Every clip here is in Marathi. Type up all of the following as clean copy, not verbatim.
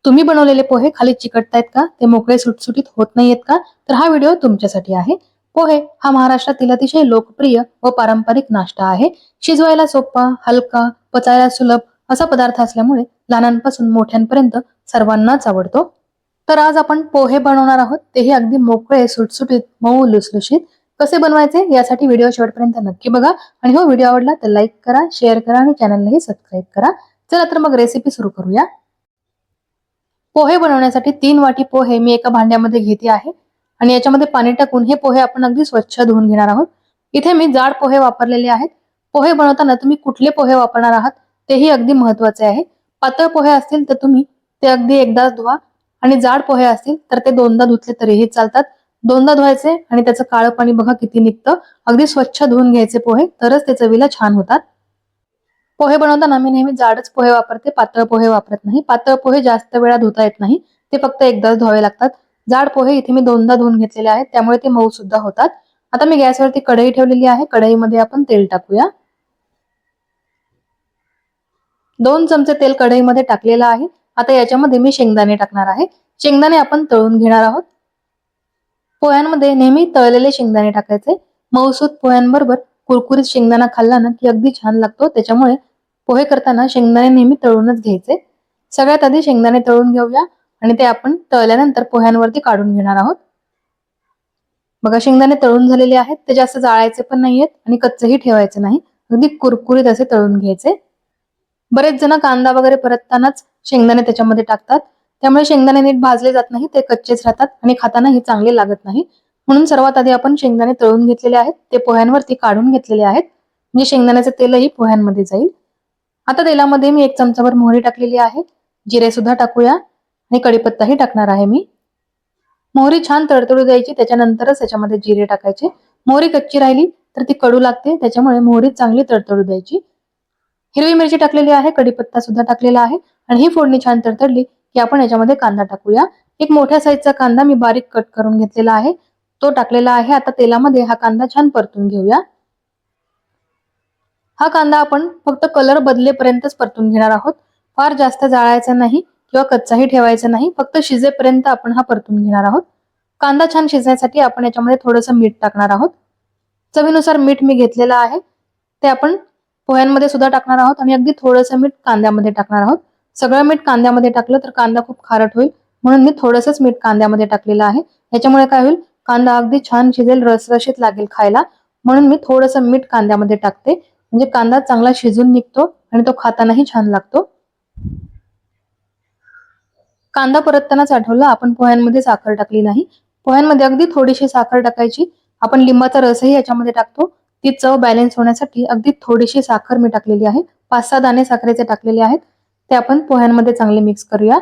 तुम्ही बनवलेले पोहे खाली चिकटतायत का? ते मोकळे सुटसुटीत होत नाहीयेत का? तर हा व्हिडिओ तुमच्यासाठी आहे. पोहे हा महाराष्ट्रातील अतिशय लोकप्रिय व पारंपरिक नाश्ता आहे. शिजवायला सोपा, हलका, पचायला सुलभ असा पदार्थ असल्यामुळे लहानांपासून मोठ्यांपर्यंत सर्वांनाच आवडतो. तर आज आपण पोहे बनवणार आहोत, तेही अगदी मोकळे, सुटसुटीत, मऊ, लुसलुशीत. कसे बनवायचे यासाठी व्हिडिओ शेवटपर्यंत नक्की बघा आणि हो व्हिडिओ आवडला तर लाईक करा, शेअर करा आणि चॅनललाही सबस्क्राईब करा. चला तर मग रेसिपी सुरू करूया. पोहे बनवण्यासाठी 3 वाटी पोहे मी एका भांड्यामध्ये घेते आहे आणि याच्यामध्ये पाणी टाकून हे पोहे आपण अगदी स्वच्छ धुवून घेणार आहोत. इथे मी जाड पोहे वापरलेले आहेत. पोहे बनवताना तुम्ही कुठले पोहे वापरणार आहात तेही अगदी महत्त्वाचे आहे. पातळ पोहे असतील तर तुम्ही ते अगदी एकदाच धुवा आणि जाड पोहे असतील तर ते दोनदा धुतले तरीही चालतात. दोनदा धुवायचे आणि त्याचं काळं पाणी बघा किती निघतं. अगदी स्वच्छ धुवून घ्यायचे पोहे, तरच ते चवीला छान होतात. पोहे बनवताना मी नेहमी जाडच पोहे वापरते, पातळ पोहे वापरत नाही. पातळ पोहे जास्त वेळा धुता येत नाही, ते फक्त एकदाच धुवावे लागतात. जाड पोहे इथे मी दोनदा धुवून घेतलेले आहेत, त्यामुळे ते मऊ सुद्धा होतात. आता मी गॅसवरती कढई ठेवलेली आहे. कढईमध्ये आपण तेल टाकूया. 2 चमचे तेल कढईमध्ये टाकलेलं आहे. आता याच्यामध्ये मी शेंगदाणे टाकणार आहे. शेंगदाणे आपण तळून घेणार आहोत. पोह्यांमध्ये नेहमी तळलेले शेंगदाणे टाकायचे. मऊसूत पोह्यांबरोबर कुरकुरीत शेंगदाणा खाल्ला ना की अगदी छान लागतो. त्याच्यामुळे पोहे करताना शेंगदाणे नेहमी तळूनच घ्यायचे. सगळ्यात आधी शेंगदाणे तळून घेऊया आणि ते आपण तळल्यानंतर पोह्यांवरती काढून घेणार आहोत. बघा शेंगदाणे तळून झालेले आहेत. ते जास्त जाळायचे पण नाहीयेत आणि कच्चेही ठेवायचे नाही. अगदी कुरकुरीत असे तळून घ्यायचे. बरेच जण कांदा वगैरे परततानाच शेंगदाणे त्याच्यामध्ये टाकतात. त्यामुळे शेंगदाणे नीट भाजले जात नाही, ते कच्चेच राहतात आणि खातानाही चांगले लागत नाही. म्हणून सर्वात आधी आपण शेंगदाणे तळून घेतलेले आहेत, ते पोह्यांवरती काढून घेतलेले आहेत. म्हणजे शेंगदाण्याचे तेलही पोह्यांमध्ये जाईल. आता तेलामध्ये मी 1 चमचाभर मोहरी टाकलेली आहे. जिरे सुद्धा टाकूया आणि कढीपत्ताही टाकणार आहे मी. मोहरी छान तडतडू द्यायची, त्याच्यानंतरच त्याच्यामध्ये जिरे टाकायचे. मोहरी कच्ची राहिली तर ती कडू लागते, त्याच्यामुळे मोहरी चांगली तडतडू द्यायची. हिरवी मिरची टाकलेली आहे, कढीपत्ता सुद्धा टाकलेला आहे आणि ही फोडणी छान तडतडली की आपण याच्यामध्ये कांदा टाकूया. एक मोठ्या साईजचा कांदा मी बारीक कट करून घेतलेला आहे, तो टाकलेला आहे. आता तेलामध्ये हा कांदा छान परतून घेऊया. हा कांदा आपण फक्त कलर बदलेपर्यंतच परतून घेणार आहोत. फार जास्त जाळायचा नाही किंवा कच्चाही ठेवायचा नाही, फक्त शिजेपर्यंत आपण हा परतून घेणार आहोत. कांदा छान शिजण्यासाठी आपण याच्यामध्ये थोडंसं मीठ टाकणार आहोत. चवीनुसार मीठ मी घेतलेलं आहे, ते आपण पोह्यांमध्ये सुद्धा टाकणार आहोत आणि अगदी थोडंसं मीठ कांद्यामध्ये टाकणार आहोत. सगळं मीठ कांद्यामध्ये टाकलं तर कांदा खूप खारट होईल, म्हणून मी थोडंसंच मीठ कांद्यामध्ये टाकलेलं आहे. याच्यामुळे काय होईल, कांदा अगदी छान शिजेल, रसरशीत लागेल खायला. म्हणून मी थोडंसं मीठ कांद्यामध्ये टाकते, म्हणजे कांदा चांगला शिजून निघतो आणि तो खातानाही छान लागतो. कांदा परततानाच आठवलं, आपण पोह्यांमध्ये साखर टाकली नाही. पोह्यांमध्ये अगदी थोडीशी साखर टाकायची. आपण लिंबाचा रसही याच्यामध्ये टाकतो. ती चव बॅलन्स होण्यासाठी अगदी थोडीशी साखर मी टाकलेली आहे. 5-6 दाणे साखरेचे टाकलेले आहेत, ते आपण पोह्यांमध्ये चांगले मिक्स करूया.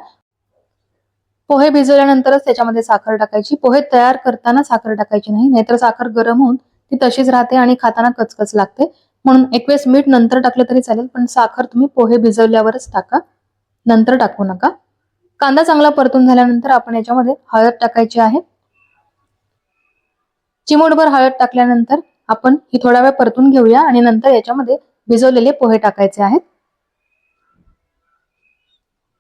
पोहे भिजवल्यानंतरच त्याच्यामध्ये साखर टाकायची. पोहे तयार करताना साखर टाकायची नाही, नाहीतर साखर गरम होऊन ती तशीच राहते आणि खाताना कचकच लागते. म्हणून एक वेळेस मीठ नंतर टाकलं तरी चालेल, पण साखर तुम्ही पोहे भिजवल्यावरच टाका, नंतर टाकू नका. कांदा चांगला परतून झाल्यानंतर आपण याच्यामध्ये हळद टाकायची आहे. चिमूटभर हळद टाकल्यानंतर आपण ही थोडा वेळ परतून घेऊया आणि नंतर याच्यामध्ये भिजवलेले पोहे टाकायचे आहेत.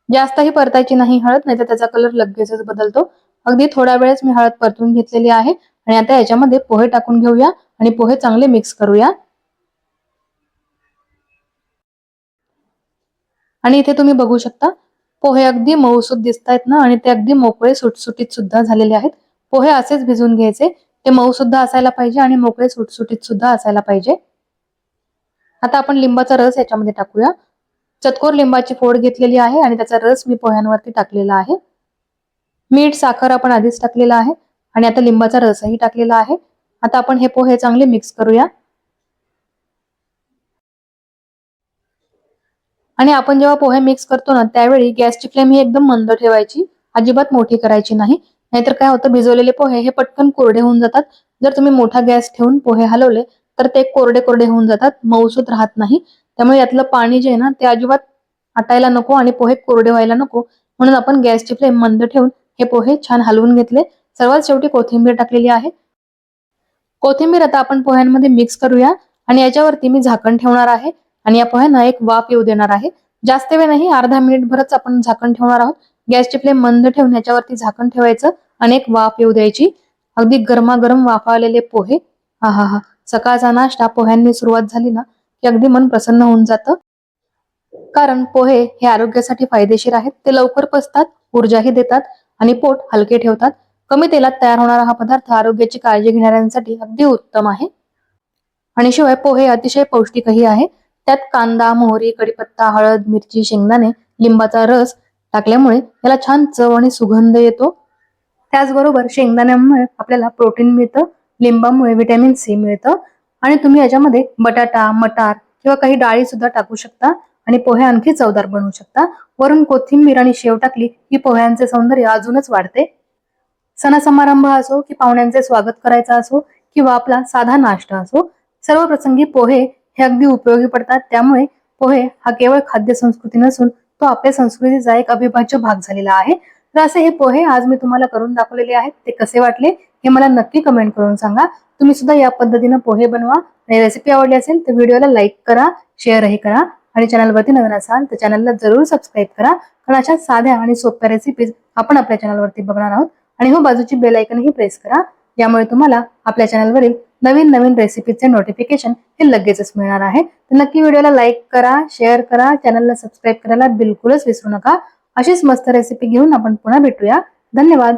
जास्तही परतायची नाही हळद, नाहीतर त्याचा कलर लगेचच बदलतो. अगदी थोड्या वेळेस मी हळद परतून घेतलेली आहे आणि आता याच्यामध्ये पोहे टाकून घेऊया आणि पोहे चांगले मिक्स करूया. आणि इथे तुम्ही बघू शकता, पोहे अगदी मऊसूत दिसतायत ना आणि ते अगदी मोकळे सुटसुटीत सुद्धा झालेले आहेत. पोहे असेच भिजवून घ्यायचे, ते मऊ सुद्धा असायला पाहिजे आणि मोकळे सुटसुटीत सुद्धा असायला पाहिजे. आता आपण लिंबाचा रस याच्यामध्ये टाकूया. चतकोर लिंबाची फोड घेतलेली आहे आणि त्याचा रस मी पोह्यांवरती टाकलेला आहे. मीठ, साखर आपण आधीच टाकलेला आहे आणि आता लिंबाचा रसही टाकलेला आहे. आता आपण हे पोहे चांगले मिक्स करूया. आणि आपण जेव्हा पोहे मिक्स करतो ना, त्यावेळी गॅसची फ्लेम ही एकदम मंद ठेवायची, अजिबात मोठी करायची नाही. नाहीतर काय होतं, भिजवलेले पोहे हे पटकन कोरडे होऊन जातात. जर तुम्ही मोठा गॅस ठेवून पोहे हलवले तर ते कोरडे कोरडे होऊन जातात, मऊसूत राहत नाही. त्यामुळे यातलं पाणी जे आहे ना, ते अजिबात आटायला नको आणि पोहे कोरडे व्हायला नको. म्हणून आपण गॅसची फ्लेम मंद ठेवून हे पोहे छान हलवून घेतले. सर्वात शेवटी कोथिंबीर टाकलेली आहे. कोथिंबीर आता आपण पोह्यांमध्ये मिक्स करूया आणि याच्यावरती मी झाकण ठेवणार आहे आणि या पोह्यांना एक वाफ येऊ देणार आहे. जास्त वेळ नाही, अर्धा मिनिट भरच आपण झाकण ठेवणार आहोत. गॅसची फ्लेम मंद ठेवून याच्यावरती झाकण ठेवायचं आणि एक वाफ येऊ द्यायची. अगदी गरमागरम वाफावलेले पोहे. हा हा हा, सकाळचा नाश्ता पोह्यांनी सुरुवात झाली ना की अगदी मन प्रसन्न होऊन जातं. कारण पोहे हे आरोग्यासाठी फायदेशीर आहेत. ते लवकर पचतात, ऊर्जाही देतात आणि पोट हलके ठेवतात. कमी तेलात तयार होणारा हा पदार्थ आरोग्याची काळजी घेणाऱ्यांसाठी अगदी उत्तम आहे. आणि शिवाय पोहे अतिशय पौष्टिकही आहे. त्यात कांदा, मोहरी, कढीपत्ता, हळद, मिरची, शेंगदाणे, लिंबाचा रस टाकल्यामुळे याला छान चव आणि सुगंध येतो. त्याचबरोबर शेंगदाण्यामुळे आपल्याला प्रोटीन मिळतं, लिंबामुळे व्हिटॅमिन सी मिळतं आणि तुम्ही याच्यामध्ये बटाटा, मटार किंवा काही डाळी सुद्धा टाकू शकता आणि पोहे आणखी चवदार बनवू शकता. वरून कोथिंबीर आणि शेव टाकली की पोह्यांचे सौंदर्य अजूनच वाढते. सणसमारंभ असो की पाहुण्यांचे स्वागत करायचं असो किंवा आपला साधा नाश्ता असो, सर्व प्रसंगी पोहे हे अगदी उपयोगी पडतात. त्यामुळे पोहे हा केवळ खाद्य संस्कृती नसून तो आपल्या संस्कृतीचा एक अविभाज्य भाग झालेला आहे. तर असे हे पोहे आज मी तुम्हाला करून दाखवलेले आहेत. ते कसे वाटले हे मला नक्की कमेंट करून सांगा. तुम्ही सुद्धा या पद्धतीने पोहे बनवा. आणि रेसिपी आवडली असेल तर व्हिडिओला लाईक करा, शेअरही करा आणि चॅनलवरती नवीन असाल तर चॅनलला जरूर सबस्क्राईब करा. कारण अशा साध्या आणि सोप्या रेसिपीज आपण आपल्या चॅनलवरती बघणार आहोत. आणि हो, बाजूची बेल आयकॉनही प्रेस करा, यामुळे तुम्हाला आपल्या चॅनलवरील नवीन नवीन रेसिपीचे नोटिफिकेशन हे लगेचच मिळणार आहे. तर नक्की व्हिडिओला लाईक करा, शेअर करा, चॅनलला सबस्क्राईब करायला बिलकुलच विसरू नका. अशीच मस्त रेसिपी घेऊन आपण पुन्हा भेटूया. धन्यवाद.